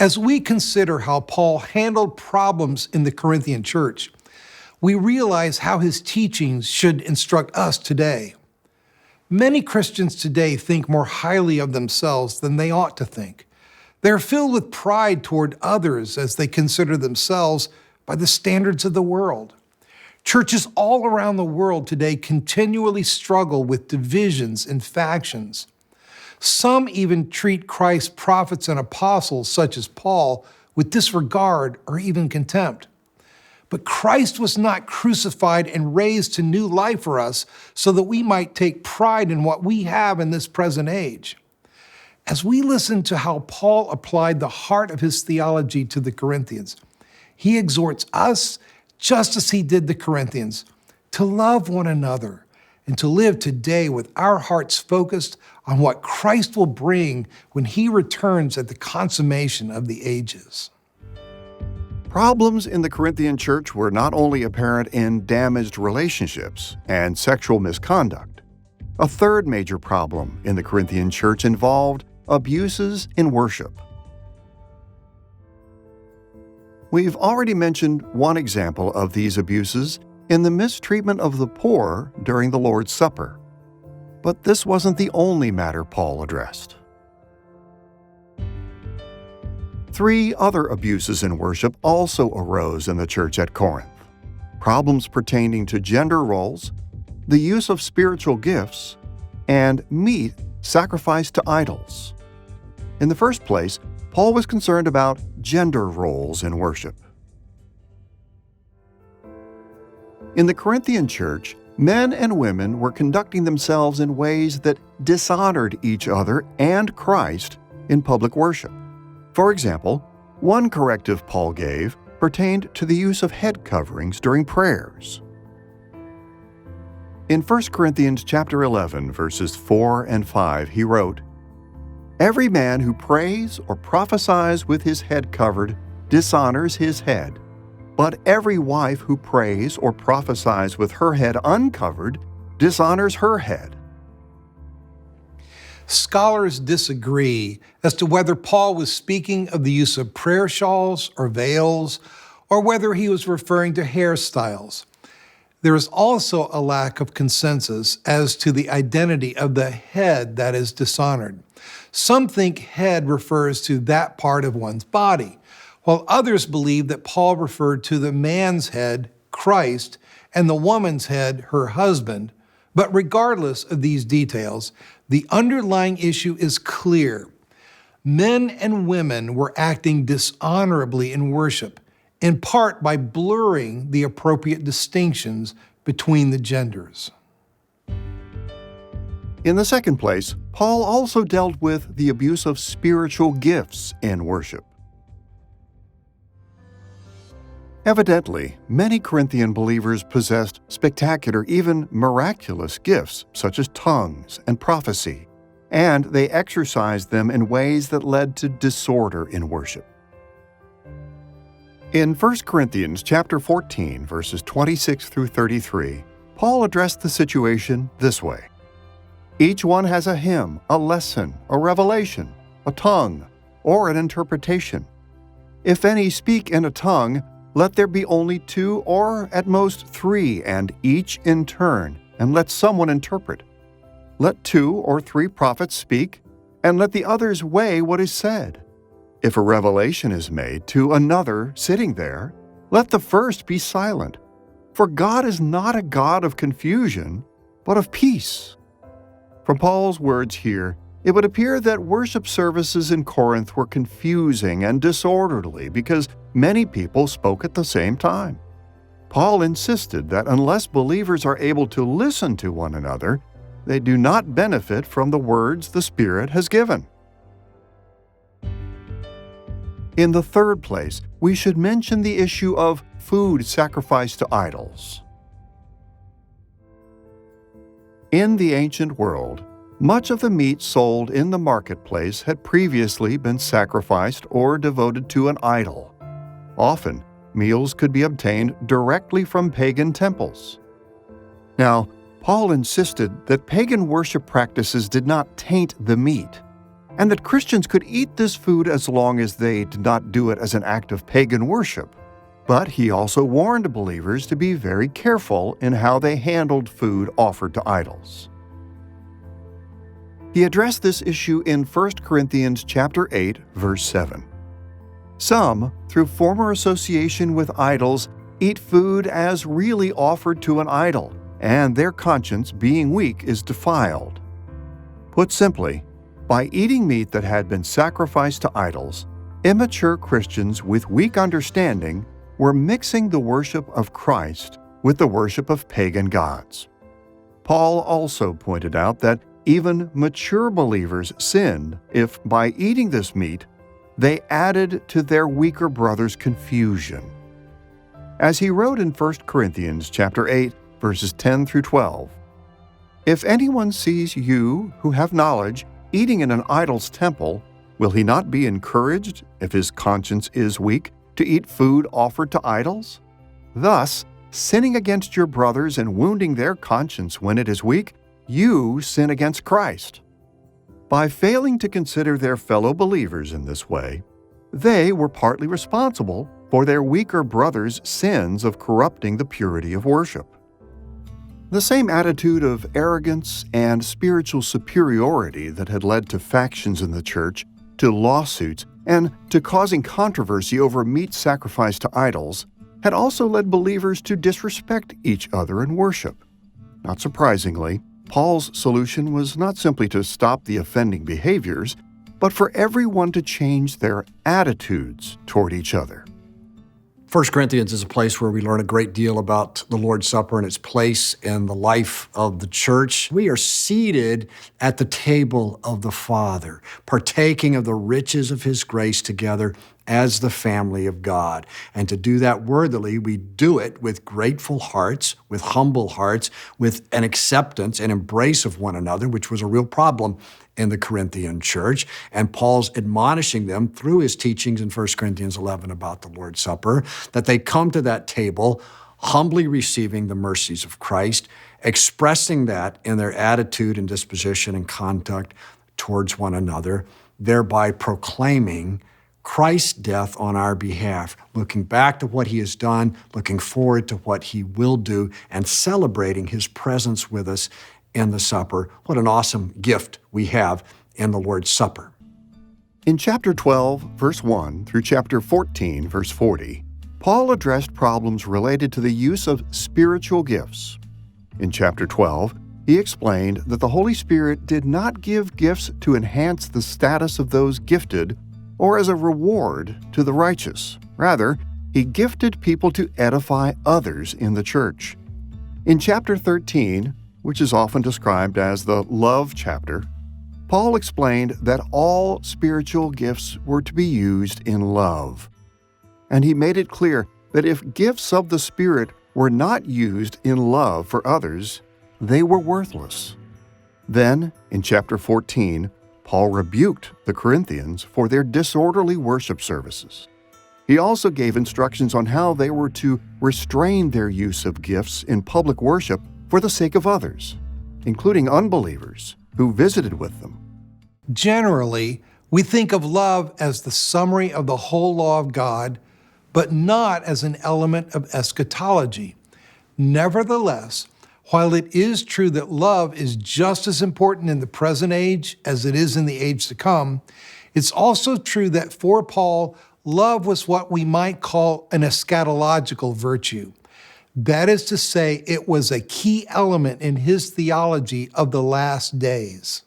As we consider how Paul handled problems in the Corinthian church, we realize how his teachings should instruct us today. Many Christians today think more highly of themselves than they ought to think. They're filled with pride toward others as they consider themselves by the standards of the world. Churches all around the world today continually struggle with divisions and factions. Some even treat Christ's prophets and apostles, such as Paul, with disregard or even contempt. But Christ was not crucified and raised to new life for us so that we might take pride in what we have in this present age. As we listen to how Paul applied the heart of his theology to the Corinthians, he exhorts us, just as he did the Corinthians, to love one another and to live today with our hearts focused on what Christ will bring when he returns at the consummation of the ages. Problems in the Corinthian church were not only apparent in damaged relationships and sexual misconduct. A third major problem in the Corinthian church involved abuses in worship. We've already mentioned one example of these abuses in the mistreatment of the poor during the Lord's Supper. But this wasn't the only matter Paul addressed. 3 other abuses in worship also arose in the church at Corinth. Problems pertaining to gender roles, the use of spiritual gifts, and meat sacrificed to idols. In the first place, Paul was concerned about gender roles in worship. In the Corinthian church, men and women were conducting themselves in ways that dishonored each other and Christ in public worship. For example, one corrective Paul gave pertained to the use of head coverings during prayers. In 1 Corinthians chapter 11, verses 4 and 5, he wrote, "Every man who prays or prophesies with his head covered dishonors his head, but every wife who prays or prophesies with her head uncovered dishonors her head." Scholars disagree as to whether Paul was speaking of the use of prayer shawls or veils, or whether he was referring to hairstyles. There is also a lack of consensus as to the identity of the head that is dishonored. Some think head refers to that part of one's body, while others believe that Paul referred to the man's head, Christ, and the woman's head, her husband. But regardless of these details, the underlying issue is clear. Men and women were acting dishonorably in worship, in part by blurring the appropriate distinctions between the genders. In the second place, Paul also dealt with the abuse of spiritual gifts in worship. Evidently, many Corinthian believers possessed spectacular, even miraculous gifts such as tongues and prophecy, and they exercised them in ways that led to disorder in worship. In 1 Corinthians chapter 14, verses 26 through 33, Paul addressed the situation this way. Each one has a hymn, a lesson, a revelation, a tongue, or an interpretation. If any speak in a tongue, let there be only 2 or at most 3, and each in turn, and let someone interpret. Let 2 or 3 prophets speak, and let the others weigh what is said. If a revelation is made to another sitting there, let the first be silent. For God is not a God of confusion, but of peace. From Paul's words here, it would appear that worship services in Corinth were confusing and disorderly because many people spoke at the same time. Paul insisted that unless believers are able to listen to one another, they do not benefit from the words the Spirit has given. In the third place, we should mention the issue of food sacrificed to idols. In the ancient world, much of the meat sold in the marketplace had previously been sacrificed or devoted to an idol. Often, meals could be obtained directly from pagan temples. Now, Paul insisted that pagan worship practices did not taint the meat. and that Christians could eat this food as long as they did not do it as an act of pagan worship. But he also warned believers to be very careful in how they handled food offered to idols. He addressed this issue in 1 Corinthians chapter 8, verse 7. Some, through former association with idols, eat food as really offered to an idol, and their conscience, being weak, is defiled. Put simply, by eating meat that had been sacrificed to idols, immature Christians with weak understanding were mixing the worship of Christ with the worship of pagan gods. Paul also pointed out that even mature believers sinned if, by eating this meat, they added to their weaker brothers' confusion. As he wrote in 1 Corinthians chapter 8, verses 10 through 12, "If anyone sees you who have knowledge eating in an idol's temple, will he not be encouraged, if his conscience is weak, to eat food offered to idols? Thus, sinning against your brothers and wounding their conscience when it is weak, you sin against Christ." By failing to consider their fellow believers in this way, they were partly responsible for their weaker brothers' sins of corrupting the purity of worship. The same attitude of arrogance and spiritual superiority that had led to factions in the church, to lawsuits, and to causing controversy over meat sacrificed to idols, had also led believers to disrespect each other in worship. Not surprisingly, Paul's solution was not simply to stop the offending behaviors, but for everyone to change their attitudes toward each other. 1 Corinthians is a place where we learn a great deal about the Lord's Supper and its place in the life of the church. We are seated at the table of the Father, partaking of the riches of His grace together as the family of God. And to do that worthily, we do it with grateful hearts, with humble hearts, with an acceptance and embrace of one another, which was a real problem in the Corinthian church. And Paul's admonishing them through his teachings in 1 Corinthians 11 about the Lord's Supper, that they come to that table humbly receiving the mercies of Christ, expressing that in their attitude and disposition and conduct towards one another, thereby proclaiming Christ's death on our behalf, looking back to what He has done, looking forward to what He will do, and celebrating His presence with us in the supper. What an awesome gift we have in the Lord's Supper. In chapter 12, verse 1 through chapter 14, verse 40, Paul addressed problems related to the use of spiritual gifts. In chapter 12, he explained that the Holy Spirit did not give gifts to enhance the status of those gifted or as a reward to the righteous. Rather, He gifted people to edify others in the church. In chapter 13, which is often described as the love chapter, Paul explained that all spiritual gifts were to be used in love. And he made it clear that if gifts of the Spirit were not used in love for others, they were worthless. Then, in chapter 14, Paul rebuked the Corinthians for their disorderly worship services. He also gave instructions on how they were to restrain their use of gifts in public worship for the sake of others, including unbelievers who visited with them. Generally, we think of love as the summary of the whole law of God, but not as an element of eschatology. Nevertheless, while it is true that love is just as important in the present age as it is in the age to come, it's also true that for Paul, love was what we might call an eschatological virtue. That is to say, it was a key element in his theology of the last days.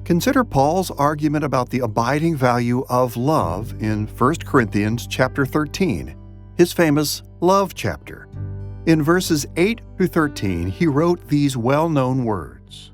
Consider Paul's argument about the abiding value of love in 1 Corinthians chapter 13, his famous love chapter. In verses 8 through 13, he wrote these well-known words,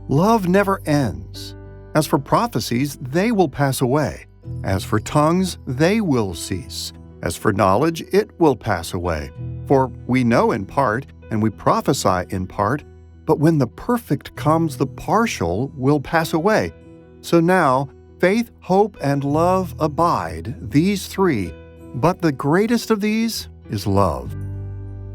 "Love never ends. As for prophecies, they will pass away. As for tongues, they will cease. As for knowledge, it will pass away. For we know in part, and we prophesy in part, but when the perfect comes, the partial will pass away. So now, faith, hope, and love abide, these three, but the greatest of these is love."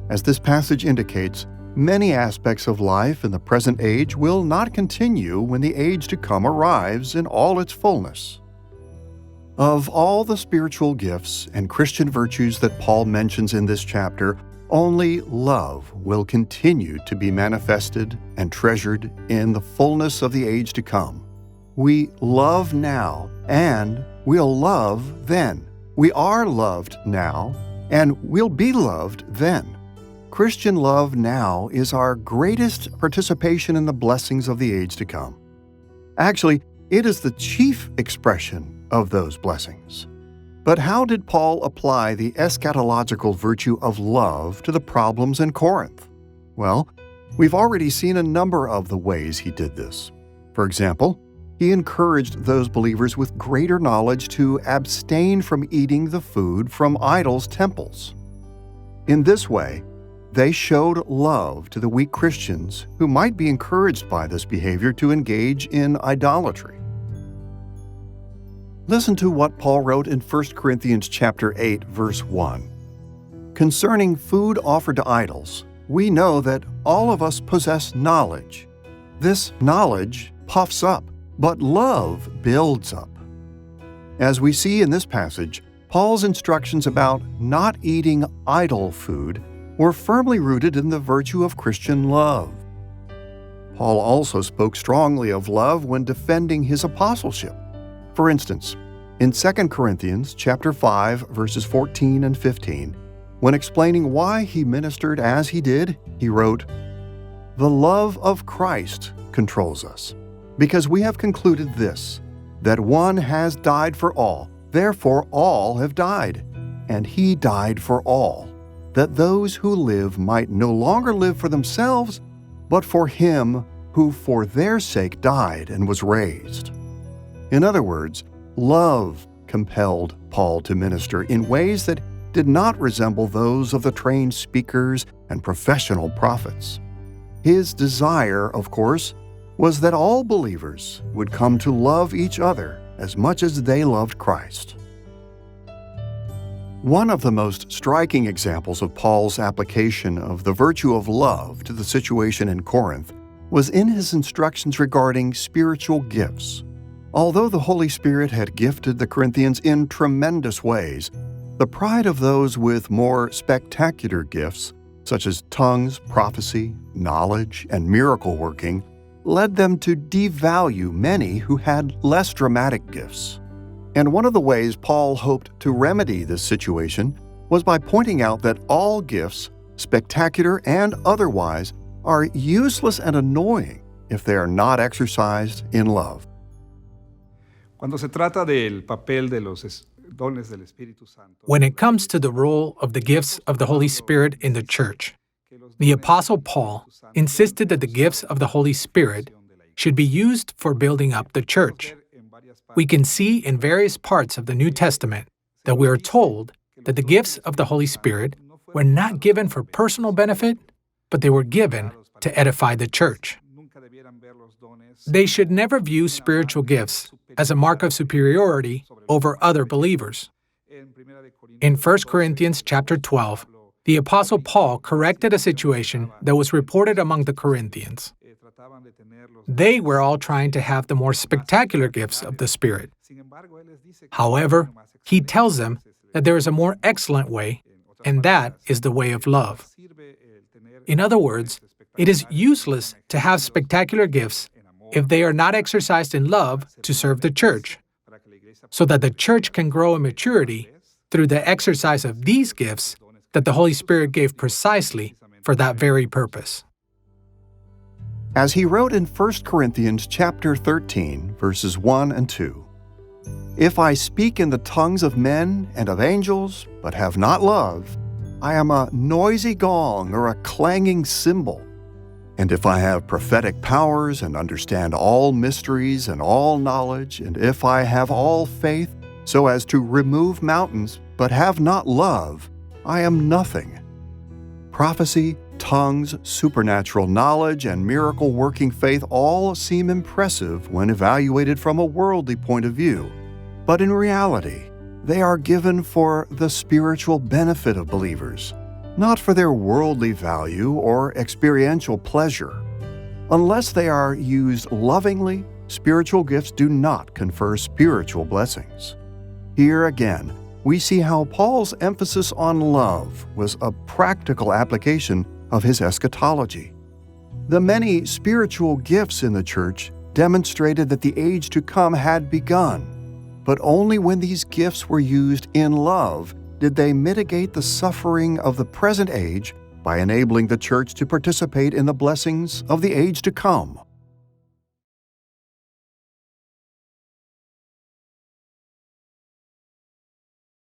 As this passage indicates, Many aspects of life in the present age will not continue when the age to come arrives in all its fullness. Of all the spiritual gifts and Christian virtues that Paul mentions in this chapter, only love will continue to be manifested and treasured in the fullness of the age to come. We love now, and we'll love then. We are loved now, and we'll be loved then. Christian love now is our greatest participation in the blessings of the age to come. Actually, it is the chief expression of those blessings. But how did Paul apply the eschatological virtue of love to the problems in Corinth? Well, we've already seen a number of the ways he did this. For example, he encouraged those believers with greater knowledge to abstain from eating the food from idols' temples. In this way, they showed love to the weak Christians who might be encouraged by this behavior to engage in idolatry. Listen to what Paul wrote in 1 Corinthians chapter 8, verse 1. Concerning food offered to idols, we know that all of us possess knowledge. This knowledge puffs up, but love builds up. As we see in this passage, Paul's instructions about not eating idol food were firmly rooted in the virtue of Christian love. Paul also spoke strongly of love when defending his apostleship. For instance, in 2 Corinthians chapter 5, verses 14 and 15, when explaining why he ministered as he did, he wrote, "The love of Christ controls us, because we have concluded this, that one has died for all, therefore all have died, and he died for all, that those who live might no longer live for themselves, but for him who for their sake died and was raised." In other words, love compelled Paul to minister in ways that did not resemble those of the trained speakers and professional prophets. His desire, of course, was that all believers would come to love each other as much as they loved Christ. One of the most striking examples of Paul's application of the virtue of love to the situation in Corinth was in his instructions regarding spiritual gifts. Although the Holy Spirit had gifted the Corinthians in tremendous ways, the pride of those with more spectacular gifts, such as tongues, prophecy, knowledge, and miracle working, led them to devalue many who had less dramatic gifts. And one of the ways Paul hoped to remedy this situation was by pointing out that all gifts, spectacular and otherwise, are useless and annoying if they are not exercised in love. Cuando se trata del papel de los dones del Espíritu Santo, When it comes to the role of the gifts of the Holy Spirit in the church, the Apostle Paul insisted that the gifts of the Holy Spirit should be used for building up the church. We can see in various parts of the New Testament that we are told that the gifts of the Holy Spirit were not given for personal benefit, but they were given to edify the church. They should never view spiritual gifts as a mark of superiority over other believers. In 1 Corinthians chapter 12, the Apostle Paul corrected a situation that was reported among the Corinthians. They were all trying to have the more spectacular gifts of the Spirit. However, he tells them that there is a more excellent way, and that is the way of love. In other words, it is useless to have spectacular gifts if they are not exercised in love to serve the church, so that the church can grow in maturity through the exercise of these gifts that the Holy Spirit gave precisely for that very purpose. As he wrote in 1 Corinthians chapter 13, verses 1 and 2, "If I speak in the tongues of men and of angels, but have not love, I am a noisy gong or a clanging cymbal. And if I have prophetic powers and understand all mysteries and all knowledge, and if I have all faith so as to remove mountains, but have not love, I am nothing. Prophecy, tongues, supernatural knowledge, and miracle-working faith all seem impressive when evaluated from a worldly point of view. But in reality, they are given for the spiritual benefit of believers. not for their worldly value or experiential pleasure. Unless they are used lovingly, spiritual gifts do not confer spiritual blessings. Here again, we see how Paul's emphasis on love was a practical application of his eschatology. The many spiritual gifts in the church demonstrated that the age to come had begun, but only when these gifts were used in love did they mitigate the suffering of the present age by enabling the church to participate in the blessings of the age to come.